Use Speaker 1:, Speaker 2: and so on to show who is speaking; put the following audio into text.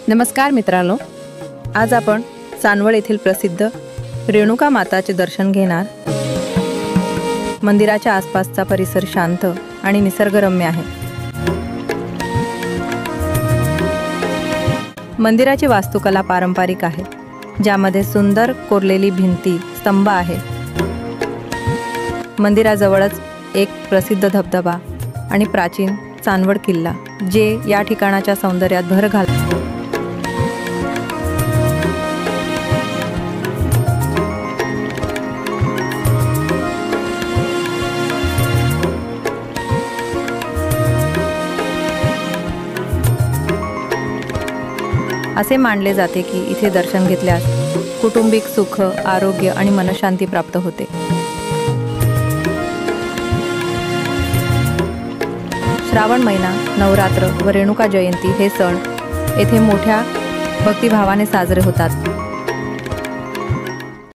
Speaker 1: नमस्कार मित्रांनो, आज आपण चांदवड येथील प्रसिद्ध रेणुका माताचे दर्शन घेणार। मंदिराच्या आसपासचा परिसर शांत आणि निसर्गरम्य आहे। मंदिराची वास्तुकला पारंपरिक आहे, ज्यामध्ये सुंदर कोरलेली भिंती, स्तंभ आहे। मंदिराजवळच एक प्रसिद्ध धबधबा आणि प्राचीन चांदवड किल्ला, जे या ठिकाणाच्या सौंदर्यात भर घालतो। असे मानले जाते की इथे दर्शन घेतल्यास कौटुंबिक सुख, आरोग्य आणि मनशांती प्राप्त होते। श्रावण महिना, नवरात्र व रेणुका जयंती हे सण येथे मोठ्या भक्तिभावाने साजरे होतात।